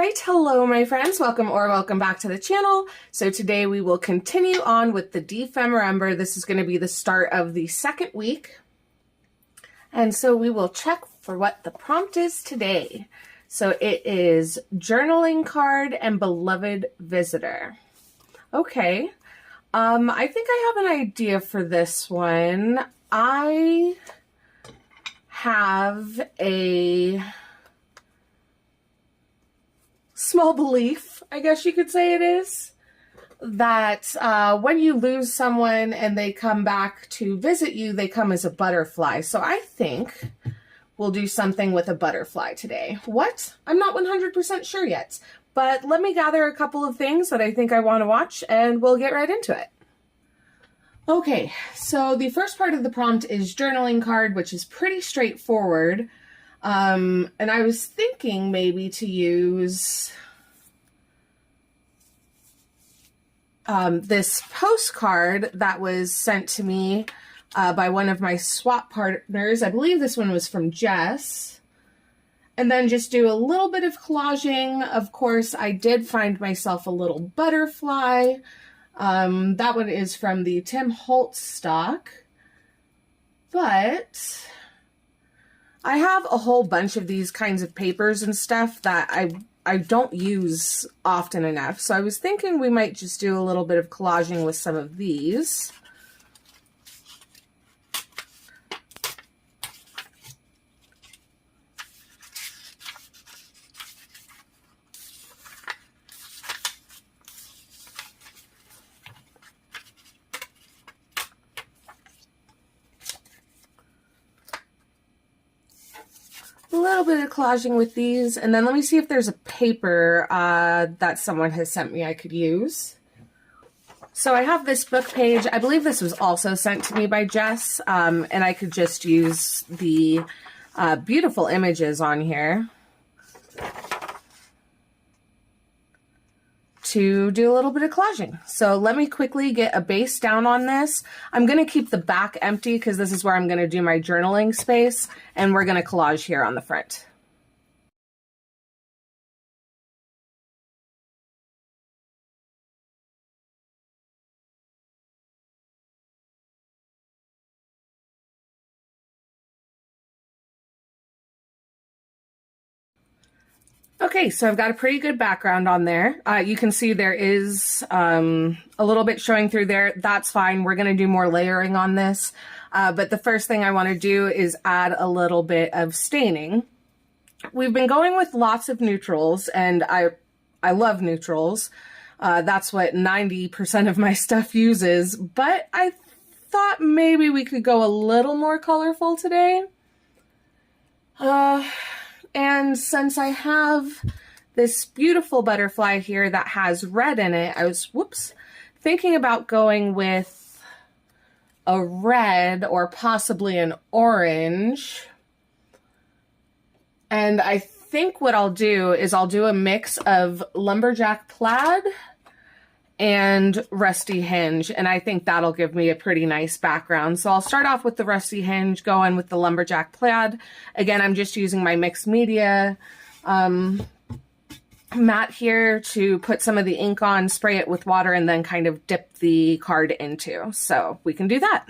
right, hello my friends, welcome back to the channel. So today we will continue on with the Defemurember. This is going to be the start of the second week. And so we will check for what the prompt is today. So it is journaling card and beloved visitor. Okay, I think I have an idea for this one. I have a small belief, I guess you could say it is, that when you lose someone and they come back to visit you, they come as a butterfly. So I think we'll do something with a butterfly today. What? I'm not 100% sure yet, but let me gather a couple of things that I think I want to watch and we'll get right into it. Okay, so the first part of the prompt is journaling card, which is pretty straightforward. And I was thinking maybe to use this postcard that was sent to me by one of my swap partners. I believe this one was from Jess. And then just do a little bit of collaging. Of course, I did find myself a little butterfly. That one is from the Tim Holtz stock. But I have a whole bunch of these kinds of papers and stuff that I don't use often enough. So I was thinking we might just do a little bit of collaging with some of these. A little bit of collaging with these, and then let me see if there's a paper that someone has sent me I could use. So I have this book page. I believe this was also sent to me by Jess, and I could just use the beautiful images on here to do a little bit of collaging. So let me quickly get a base down on this. I'm going to keep the back empty because this is where I'm going to do my journaling space, and we're going to collage here on the front. Okay, so I've got a pretty good background on there. You can see there is a little bit showing through there. That's fine. We're going to do more layering on this. But the first thing I want to do is add a little bit of staining. We've been going with lots of neutrals, and I love neutrals. That's what 90% of my stuff uses. But I thought maybe we could go a little more colorful today. And since I have this beautiful butterfly here that has red in it, I was, thinking about going with a red or possibly an orange. And I think what I'll do is I'll do a mix of lumberjack plaid and rusty hinge, and I think that'll give me a pretty nice background. So I'll start off with the rusty hinge, go in with the lumberjack plaid. Again, I'm just using my mixed media mat here to put some of the ink on, spray it with water, and then kind of dip the card into. So we can do that.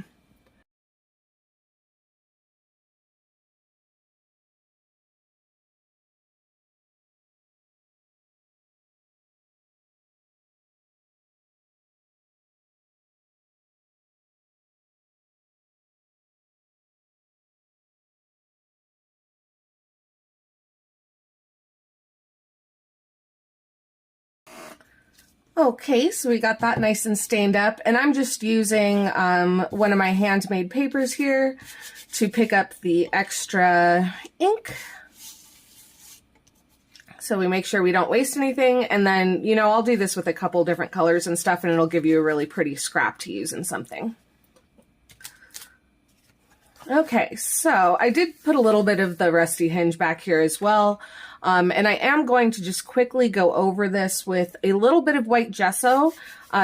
Okay, so we got that nice and stained up, and I'm just using one of my handmade papers here to pick up the extra ink. So we make sure we don't waste anything, and then, you know, I'll do this with a couple different colors and stuff, and it'll give you a really pretty scrap to use in something. Okay, so I did put a little bit of the rusty hinge back here as well. And I am going to just quickly go over this with a little bit of white gesso,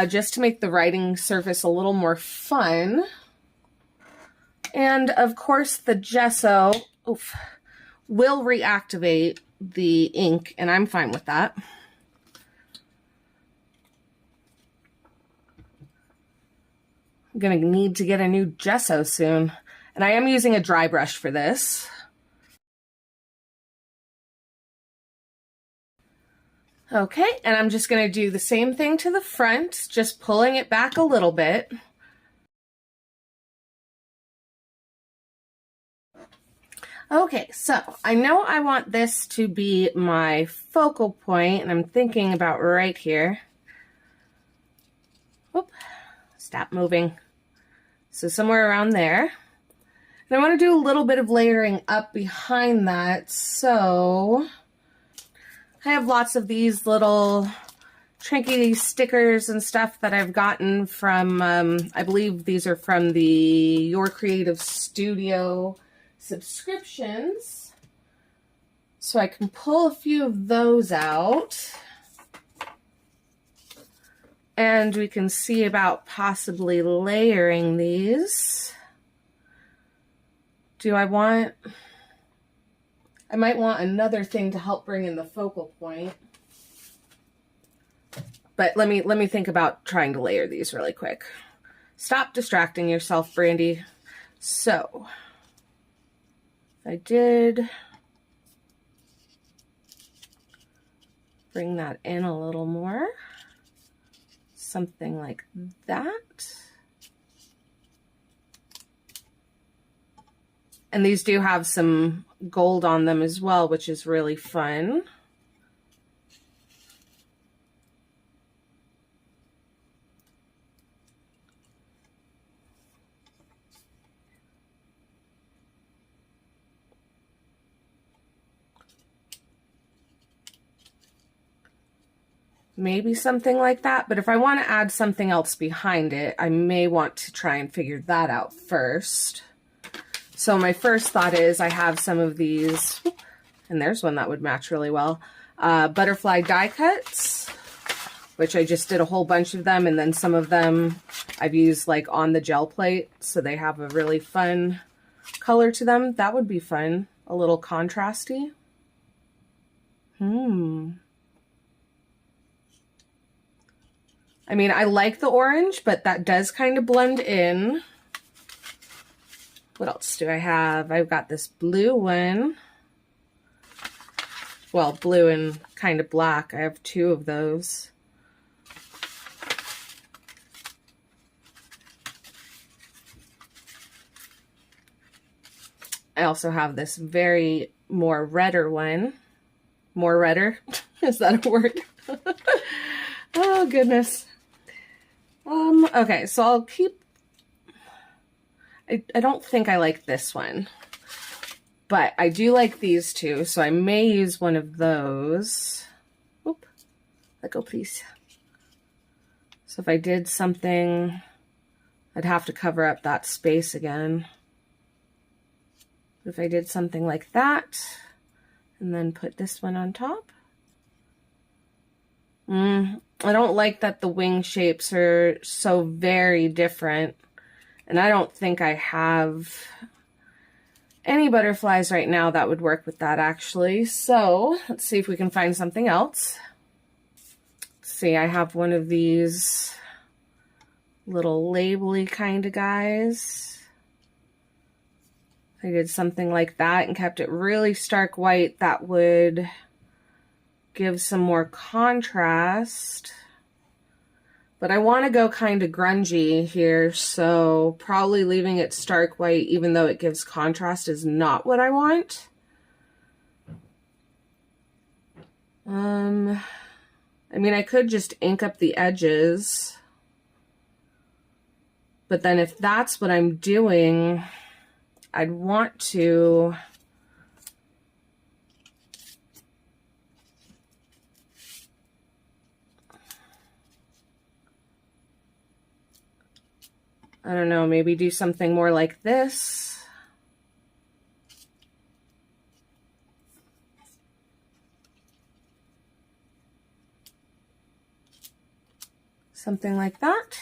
just to make the writing surface a little more fun. And of course the gesso will reactivate the ink, and I'm fine with that. I'm gonna need to get a new gesso soon. And I am using a dry brush for this. Okay, and I'm just gonna do the same thing to the front, just pulling it back a little bit. Okay, so I know I want this to be my focal point, and I'm thinking about right here. Whoop, stop moving. So somewhere around there. And I want to do a little bit of layering up behind that. So I have lots of these little trinky stickers and stuff that I've gotten from, I believe these are from the Your Creative Studio subscriptions. So I can pull a few of those out. And we can see about possibly layering these. I might want another thing to help bring in the focal point. But let me think about trying to layer these really quick. Stop distracting yourself, Brandy. So, I did bring that in a little more. Something like that. And these do have some gold on them as well, which is really fun. Maybe something like that, but if I want to add something else behind it, I may want to try and figure that out first. So my first thought is I have some of these, and there's one that would match really well, butterfly die cuts, which I just did a whole bunch of them, and then some of them I've used like on the gel plate, so they have a really fun color to them. That would be fun, a little contrasty. I mean, I like the orange, but that does kind of blend in. What else do I have? I've got this blue one. Well, blue and kind of black. I have two of those. I also have this very more redder one. More redder? Is that a word? Oh, goodness. Okay, so I'll keep... I don't think I like this one. But I do like these two, so I may use one of those. Oop. Let go, please. So if I did something, I'd have to cover up that space again. If I did something like that, and then put this one on top. I don't like that the wing shapes are so very different. And I don't think I have any butterflies right now that would work with that, actually. So let's see if we can find something else. Let's see, I have one of these little label-y kind of guys. If I did something like that and kept it really stark white, that would give some more contrast. But I want to go kind of grungy here, so probably leaving it stark white, even though it gives contrast, is not what I want. I mean, I could just ink up the edges. But then if that's what I'm doing, I'd want to... I don't know, maybe do something more like this. Something like that.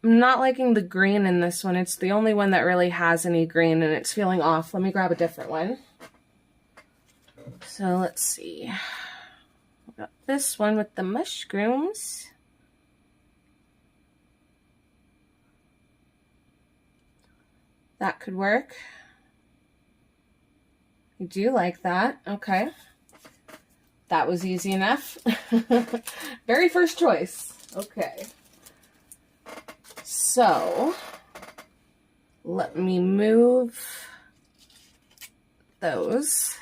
I'm not liking the green in this one. It's the only one that really has any green and it's feeling off. Let me grab a different one. So let's see. We got this one with the mushrooms. That could work. You do like that. Okay. That was easy enough. Very first choice. Okay. So, let me move those.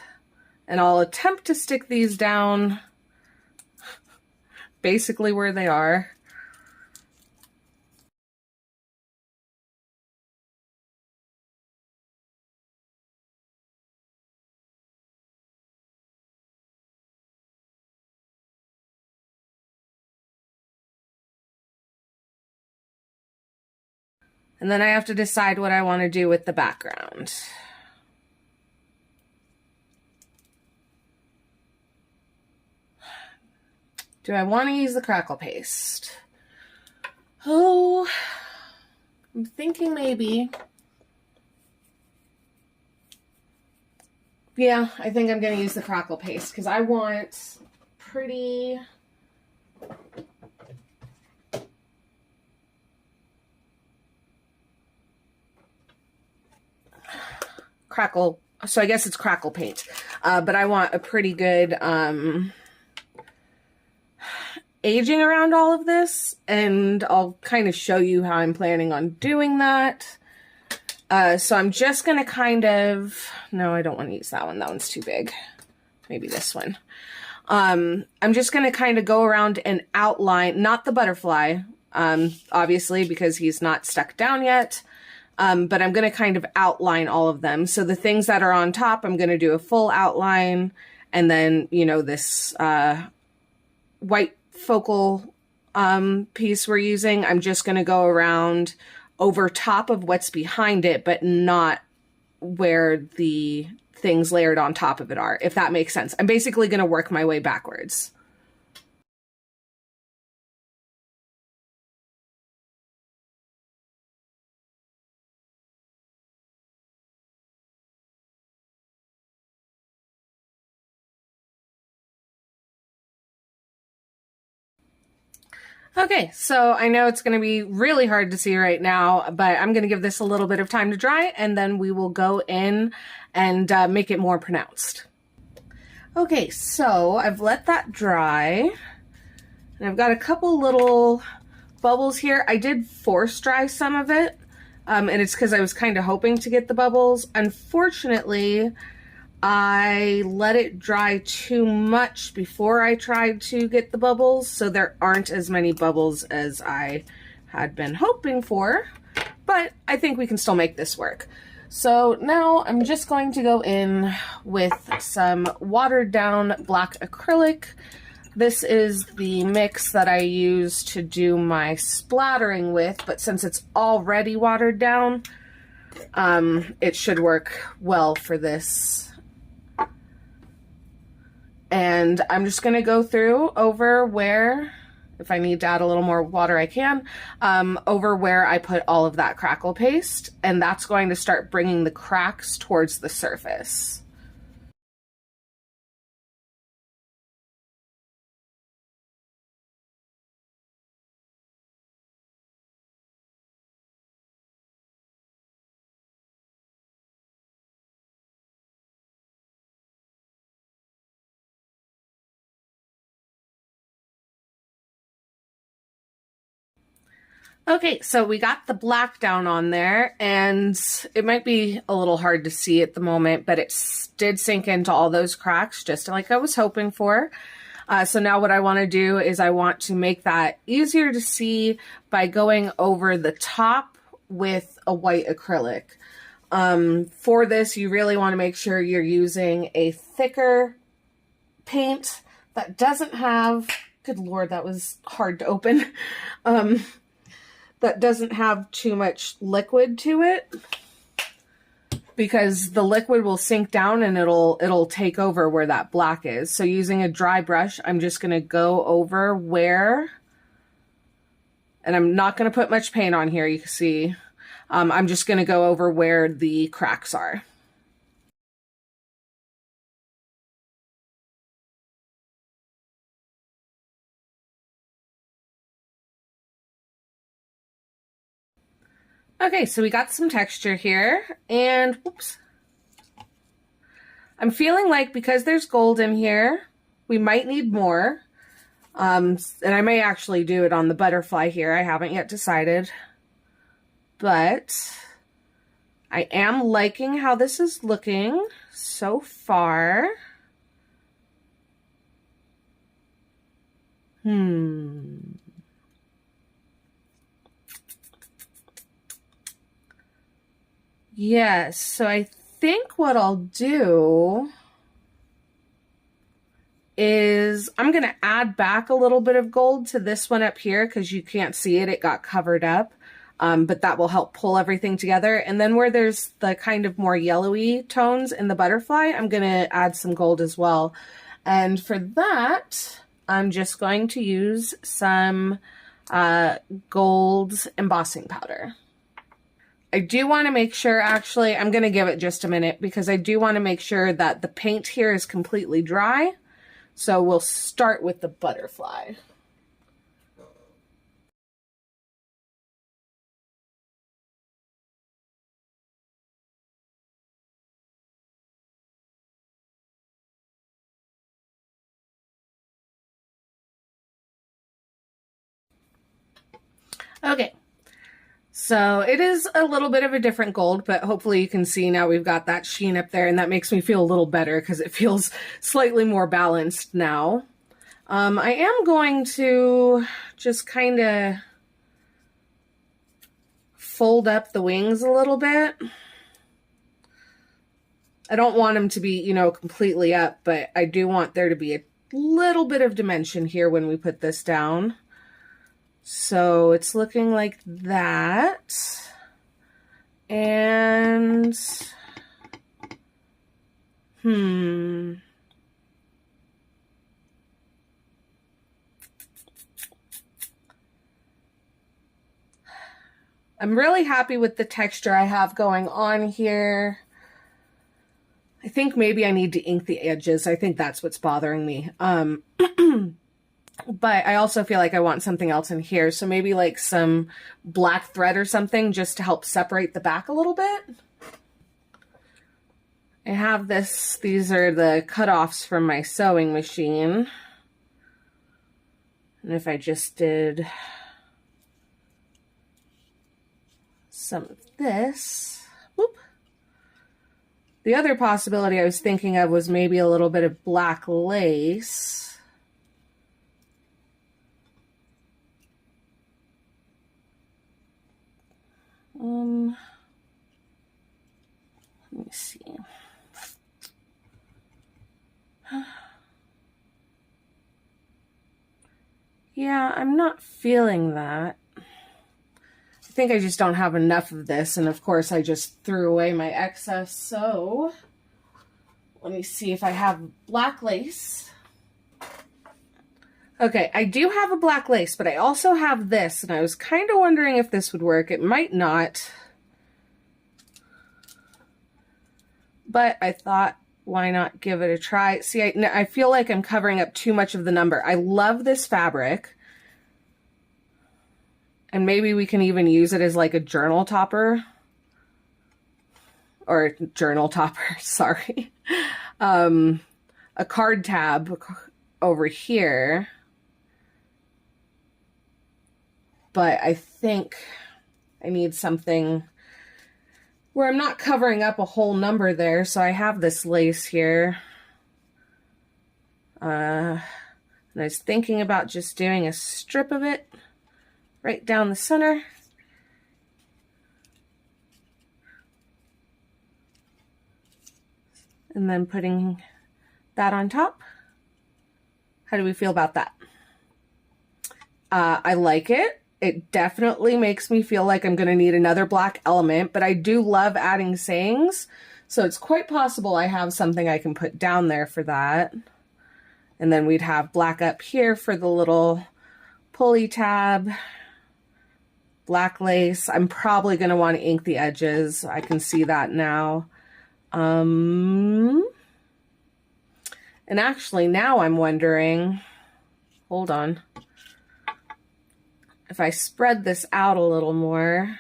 And I'll attempt to stick these down basically where they are. And then I have to decide what I want to do with the background. Do I want to use the crackle paste? Oh, I'm thinking maybe. Yeah, I think I'm going to use the crackle paste because I want pretty... crackle, so I guess it's crackle paint, but I want a pretty good aging around all of this, and I'll kind of show you how I'm planning on doing that. So I'm just gonna kind of, no, I don't want to use that one. That one's too big. Maybe this one. I'm just gonna kind of go around and outline, not the butterfly, obviously, because he's not stuck down yet. But I'm going to kind of outline all of them. So the things that are on top, I'm going to do a full outline. And then, you know, this white focal piece we're using, I'm just going to go around over top of what's behind it, but not where the things layered on top of it are, if that makes sense. I'm basically going to work my way backwards. Okay, so I know it's going to be really hard to see right now, but I'm going to give this a little bit of time to dry, and then we will go in and make it more pronounced. Okay, so I've let that dry, and I've got a couple little bubbles here. I did force dry some of it, and it's because I was kind of hoping to get the bubbles. Unfortunately, I let it dry too much before I tried to get the bubbles, so there aren't as many bubbles as I had been hoping for, but I think we can still make this work. So now I'm just going to go in with some watered down black acrylic. This is the mix that I use to do my splattering with, but since it's already watered down, it should work well for this. And I'm just going to go through over where, if I need to add a little more water, I can, over where I put all of that crackle paste. And that's going to start bringing the cracks towards the surface. Okay, so we got the black down on there, and it might be a little hard to see at the moment, but it did sink into all those cracks just like I was hoping for. So now what I want to do is I want to make that easier to see by going over the top with a white acrylic. For this, you really want to make sure you're using a thicker paint that doesn't have, good Lord, that was hard to open. That doesn't have too much liquid to it, because the liquid will sink down and it'll take over where that black is. So using a dry brush, I'm just going to go over where And I'm not going to put much paint on here, you can see. I'm just going to go over where the cracks are. Okay, so we got some texture here, and whoops. I'm feeling like because there's gold in here, we might need more. And I may actually do it on the butterfly here. I haven't yet decided. But I am liking how this is looking so far. Yes, so I think what I'll do is I'm going to add back a little bit of gold to this one up here because you can't see it. It got covered up, but that will help pull everything together. And then where there's the kind of more yellowy tones in the butterfly, I'm going to add some gold as well. And for that, I'm just going to use some gold embossing powder. I do want to make sure, actually, I'm going to give it just a minute because I do want to make sure that the paint here is completely dry. So we'll start with the butterfly. Okay. So it is a little bit of a different gold, but hopefully you can see now we've got that sheen up there, and that makes me feel a little better because it feels slightly more balanced now. I am going to just kind of fold up the wings a little bit. I don't want them to be, you know, completely up, but I do want there to be a little bit of dimension here when we put this down. So it's looking like that. And, I'm really happy with the texture I have going on here. I think maybe I need to ink the edges. I think that's what's bothering me. But I also feel like I want something else in here. So maybe like some black thread or something just to help separate the back a little bit. I have this, these are the cutoffs from my sewing machine. And if I just did some of this, whoop. The other possibility I was thinking of was maybe a little bit of black lace. Let me see. Yeah, I'm not feeling that. I think I just don't have enough of this, and of course I just threw away my excess, so let me see if I have black lace. Okay, I do have a black lace, but I also have this, and I was kind of wondering if this would work. It might not. But I thought, why not give it a try? See, I feel like I'm covering up too much of the number. I love this fabric. And maybe we can even use it as like a journal topper. Or journal topper, sorry. A card tab over here. But I think I need something where I'm not covering up a whole number there. So I have this lace here. And I was thinking about just doing a strip of it right down the center. And then putting that on top. How do we feel about that? I like it. It definitely makes me feel like I'm going to need another black element, but I do love adding sayings. So it's quite possible I have something I can put down there for that. And then we'd have black up here for the little pulley tab. Black lace. I'm probably going to want to ink the edges. I can see that now. And actually now I'm wondering, hold on, if I spread this out a little more,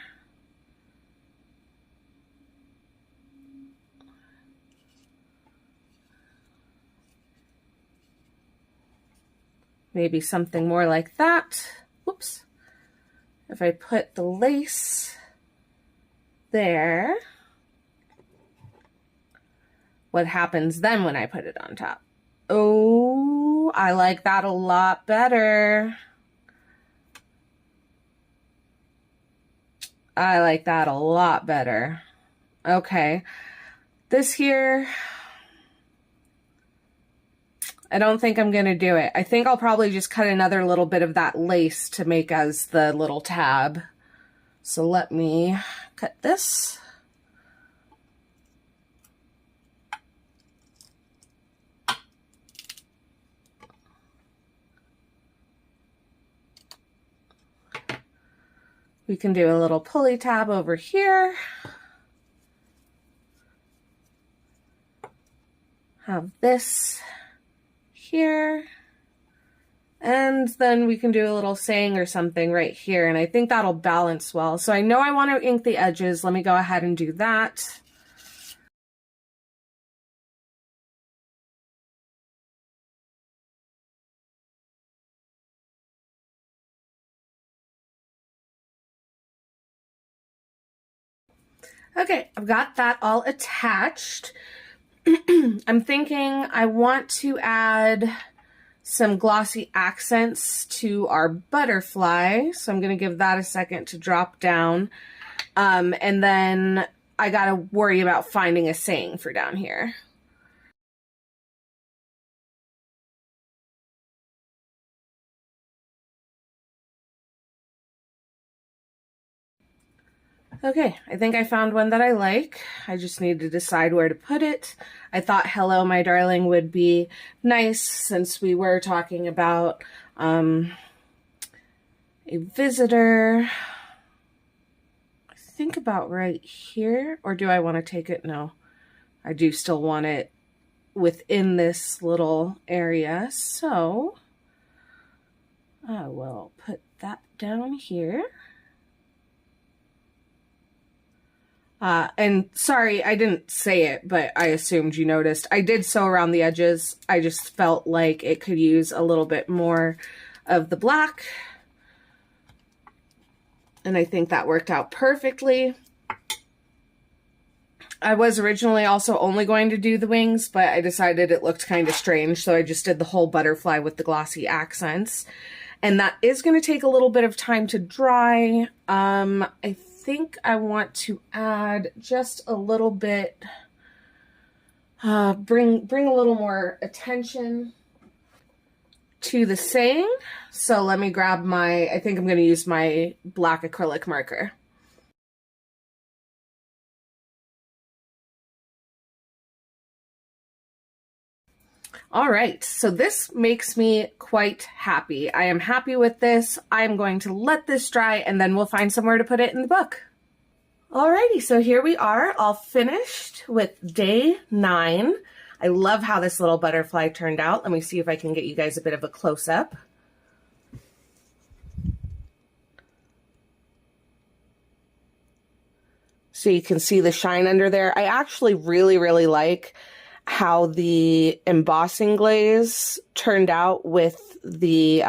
maybe something more like that. Whoops. If I put the lace there, what happens then when I put it on top? Oh, I like that a lot better. I like that a lot better. Okay. This here, I don't think I'm going to do it. I think I'll probably just cut another little bit of that lace to make as the little tab. So let me cut this. We can do a little pulley tab over here. Have this here. And then we can do a little saying or something right here. And I think that'll balance well. So I know I want to ink the edges. Let me go ahead and do that. Okay, I've got that all attached. I'm thinking I want to add some glossy accents to our butterfly. So I'm going to give that a second to drop down. And then I got to worry about finding a saying for down here. Okay, I think I found one that I like. I just need to decide where to put it. I thought hello, my darling would be nice since we were talking about a visitor. I think about right here, or do I want to take it? No, I do still want it within this little area. So I will put that down here. And sorry, I didn't say it, but I assumed you noticed. I did sew around the edges. I just felt like it could use a little bit more of the black. And I think that worked out perfectly. I was originally also only going to do the wings, but I decided it looked kind of strange, so I just did the whole butterfly with the glossy accents. And that is going to take a little bit of time to dry. I think I want to add just a little bit, bring a little more attention to the saying. So let me grab I think I'm going to use my black acrylic marker. All right, so this makes me quite happy. I am happy with this. I'm going to let this dry and then we'll find somewhere to put it in the book. Alrighty, so here we are, all finished with day 9. I love how this little butterfly turned out. Let me see if I can get you guys a bit of a close-up. So you can see the shine under there. I actually really like how the embossing glaze turned out with the,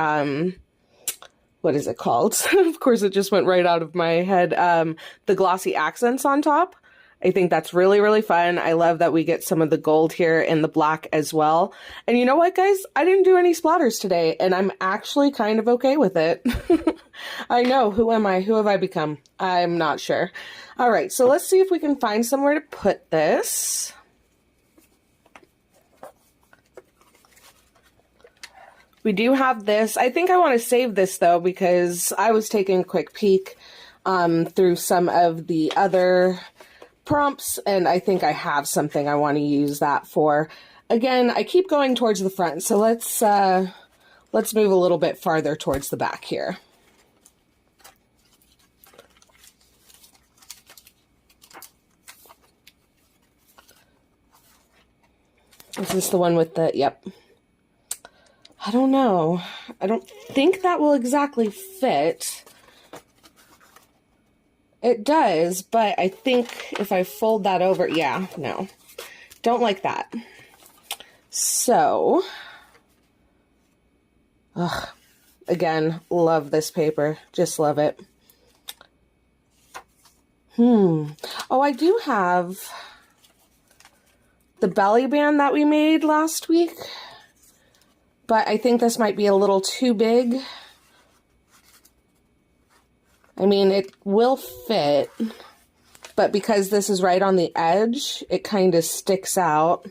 what is it called? Of course, it just went right out of my head. The glossy accents on top. I think that's really fun. I love that we get some of the gold here in the black as well. And you know what, guys? I didn't do any splatters today, and I'm actually kind of okay with it. I know. Who am I? Who have I become? I'm not sure. All right, so let's see if we can find somewhere to put this. We do have this. I think I want to save this, though, because I was taking a quick peek through some of the other prompts, and I think I have something I want to use that for. Again, I keep going towards the front, so let's move a little bit farther towards the back here. Is this the one with the, yep. I don't know. I don't think that will exactly fit. It does, but I think if I fold that over, yeah, no. Don't like that. So, again, love this paper. Just love it. Oh, I do have the belly band that we made last week, but I think this might be a little too big. I mean, it will fit, but because this is right on the edge, it kind of sticks out.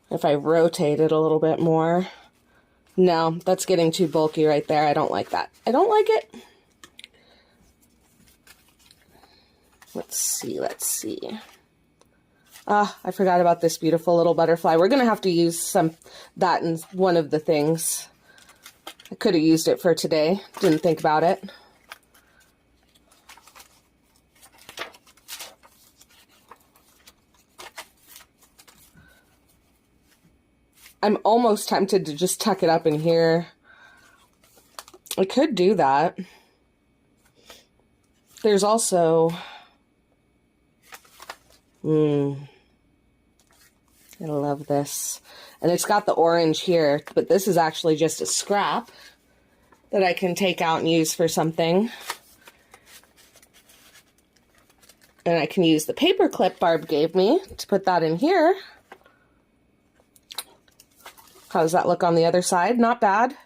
If I rotate it a little bit more. No, that's getting too bulky right there. I don't like that. I don't like it. Let's see. I forgot about this beautiful little butterfly. We're going to have to use that in one of the things. I could have used it for today. Didn't think about it. I'm almost tempted to just tuck it up in here. I could do that. There's also... I love this. And it's got the orange here, but this is actually just a scrap that I can take out and use for something. And I can use the paper clip Barb gave me to put that in here. How does that look on the other side? Not bad.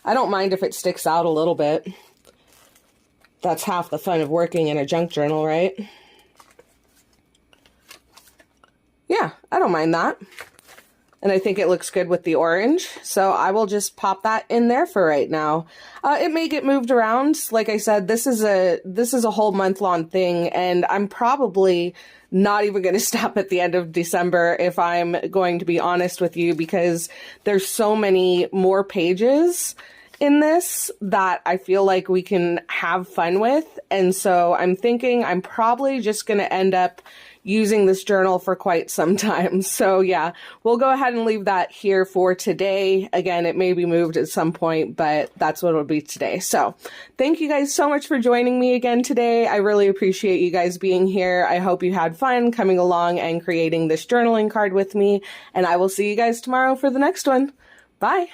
I don't mind if it sticks out a little bit. That's half the fun of working in a junk journal, right? Yeah, I don't mind that. And I think it looks good with the orange. So I will just pop that in there for right now. It may get moved around. Like I said, this is a whole month-long thing, and I'm probably not even going to stop at the end of December, if I'm going to be honest with you, because there's so many more pages in this that I feel like we can have fun with. And so I'm thinking I'm probably just going to end up using this journal for quite some time. So yeah, we'll go ahead and leave that here for today. Again, it may be moved at some point, but that's what it'll be today. So thank you guys so much for joining me again today. I really appreciate you guys being here. I hope you had fun coming along and creating this journaling card with me, and I will see you guys tomorrow for the next one. Bye.